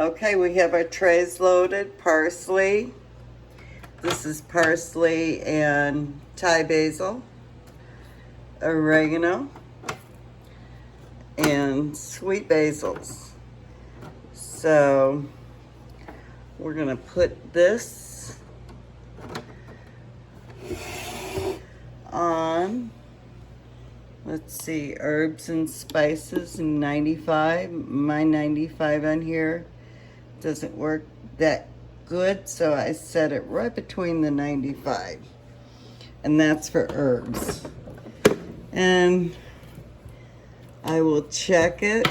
Okay, we have our trays loaded. Parsley. This is parsley and Thai basil. Oregano. And sweet basils. So we're going to put this on. Let's see, herbs and spices, 95. My 95 on here doesn't work that good, so I set it right between the 95. And that's for herbs. And I will check it.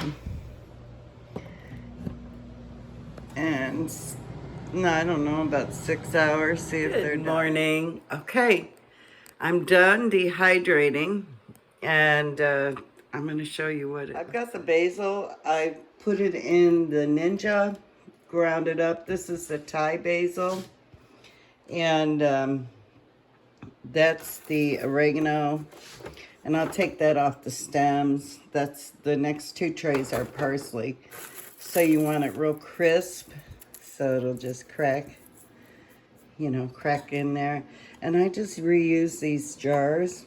And no, I don't know, about 6 hours, see if they're done. Good morning. Okay, I'm done dehydrating. And I'm going to show you what I've got the basil. I put it in the Ninja, ground it up. This is the Thai basil. And that's the oregano. And I'll take that off the stems. That's the next two trays are parsley. So you want it real crisp. So it'll just crack, crack in there. And I just reuse these jars.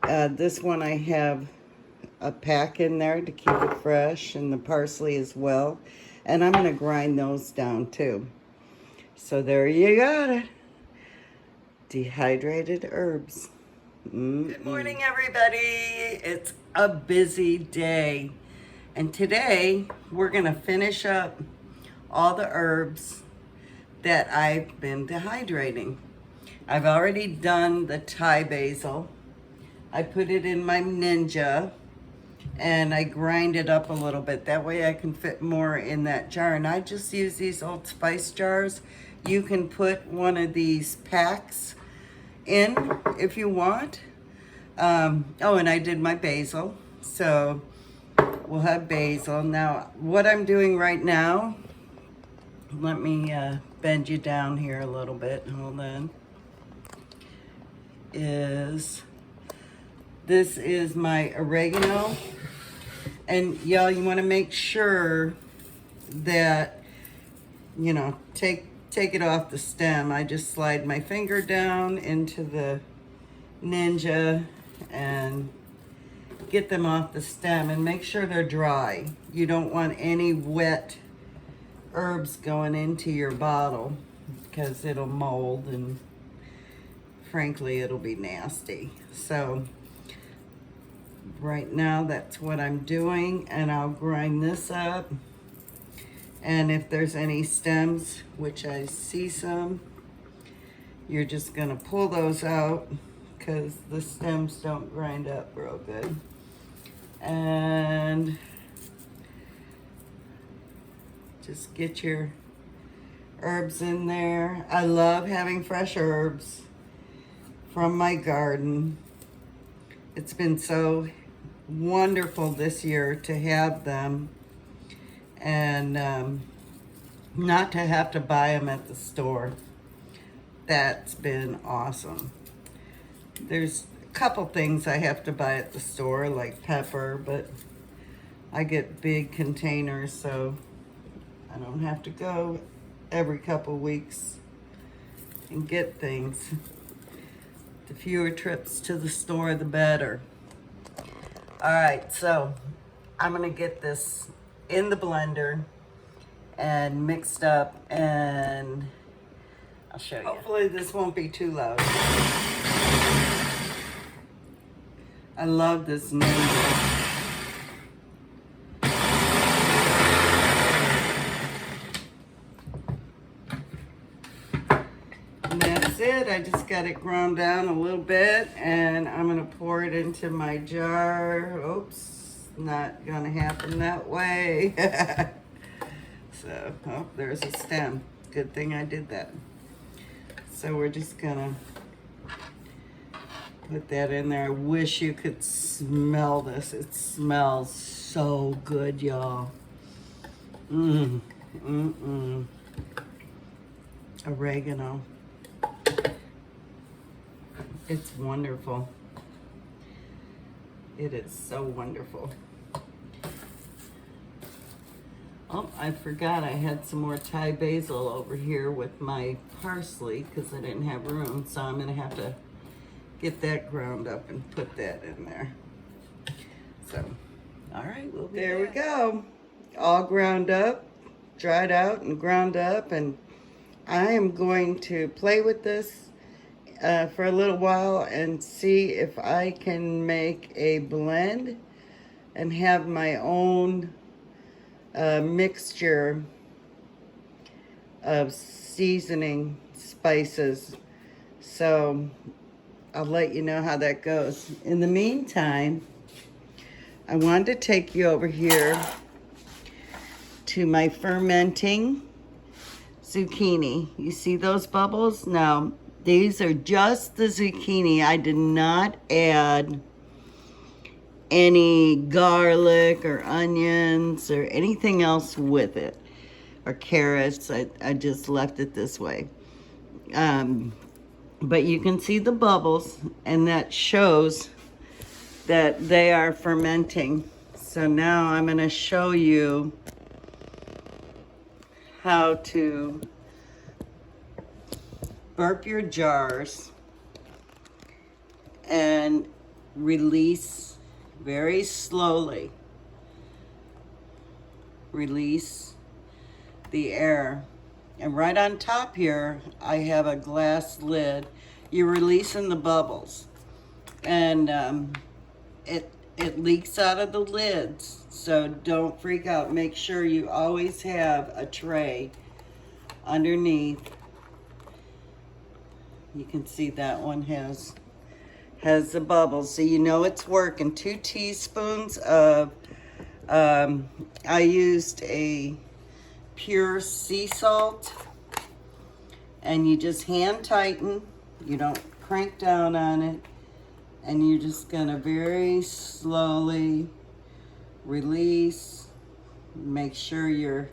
This one I have a pack in there to keep it fresh, and the parsley as well. And I'm going to grind those down too. So there you got it. Dehydrated herbs. Good morning, everybody. It's a busy day. And today we're going to finish up all the herbs that I've been dehydrating. I've already done the Thai basil. I put it in my Ninja and I grind it up a little bit. That way I can fit more in that jar. And I just use these old spice jars. You can put one of these packs in if you want. Oh, and I did my basil. So we'll have basil. Now, what I'm doing right now, let me bend you down here a little bit. Hold on. This is my oregano, and y'all, you want to make sure that, take it off the stem. I just slide my finger down into the Ninja and get them off the stem and make sure they're dry. You don't want any wet herbs going into your bottle because it'll mold and frankly it'll be nasty. So right now that's what I'm doing, and I'll grind this up. And if there's any stems, which I see some, you're just gonna pull those out because the stems don't grind up real good. And just get your herbs in there. I love having fresh herbs from my garden. It's been so wonderful this year to have them and not to have to buy them at the store. That's been awesome. There's a couple things I have to buy at the store, like pepper, but I get big containers, so I don't have to go every couple weeks and get things. The fewer trips to the store, the better. All right, so I'm gonna get this in the blender and mixed up, and I'll show you. Hopefully this won't be too loud. I love this Ninja. And that's it. I just got it ground down a little bit, and I'm gonna pour it into my jar. Oops, not gonna happen that way. So, oh, there's a stem. Good thing I did that. So we're just gonna put that in there. I wish you could smell this. It smells so good, y'all. Oregano. It's wonderful. It is so wonderful. Oh, I forgot I had some more Thai basil over here with my parsley because I didn't have room. So I'm gonna have to get that ground up and put that in there. So, all right, we'll be there. We go. All ground up, dried out and ground up. And I am going to play with this for a little while and see if I can make a blend and have my own mixture of seasoning spices. So I'll let you know how that goes. In the meantime, I wanted to take you over here to my fermenting zucchini. You see those bubbles? Now, these are just the zucchini. I did not add any garlic or onions or anything else with it, or carrots. I just left it this way. But you can see the bubbles, and that shows that they are fermenting. So now I'm going to show you how to burp your jars and release very slowly. Release the air. And right on top here, I have a glass lid. You're releasing the bubbles. And it leaks out of the lids. So don't freak out. Make sure you always have a tray underneath. You can see that one has the bubbles, so you know it's working. 2 teaspoons of, I used a pure sea salt, and you just hand tighten. You don't crank down on it, and you're just gonna very slowly release. Make sure your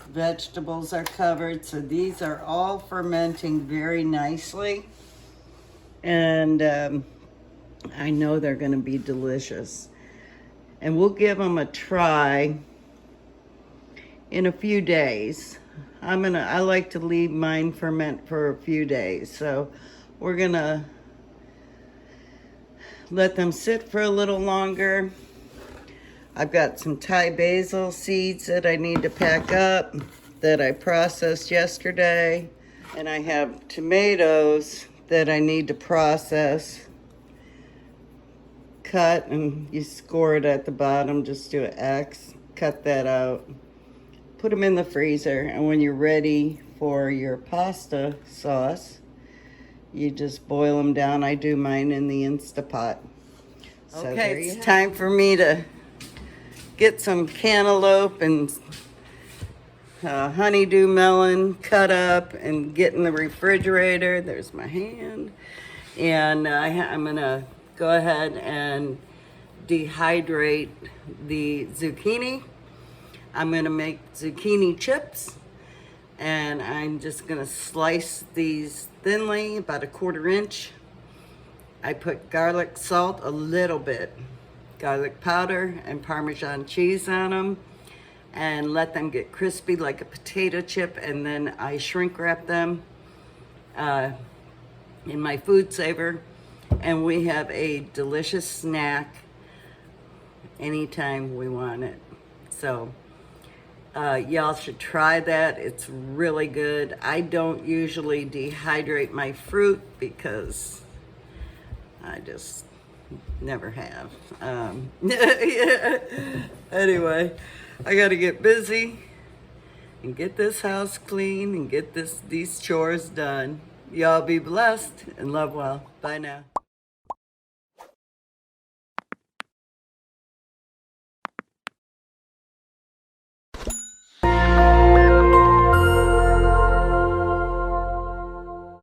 vegetables are covered. So these are all fermenting very nicely. And I know they're going to be delicious. And we'll give them a try in a few days. I like to leave mine ferment for a few days. So we're going to let them sit for a little longer. I've got some Thai basil seeds that I need to pack up that I processed yesterday. And I have tomatoes that I need to process. Cut, and you score it at the bottom. Just do an X, cut that out. Put them in the freezer, and when you're ready for your pasta sauce, you just boil them down. I do mine in the Instapot. So okay, it's time for me to get some cantaloupe and honeydew melon cut up and get in the refrigerator. There's my hand. And I'm gonna go ahead and dehydrate the zucchini. I'm gonna make zucchini chips, and I'm just gonna slice these thinly, about 1/4 inch. I put garlic salt, a little bit, garlic powder and Parmesan cheese on them, and let them get crispy like a potato chip, and then I shrink wrap them in my food saver, and we have a delicious snack anytime we want it. So y'all should try that. It's really good. I don't usually dehydrate my fruit because I just never have. Anyway, I gotta get busy and get this house clean and get these chores done. Y'all be blessed and love well. Bye now.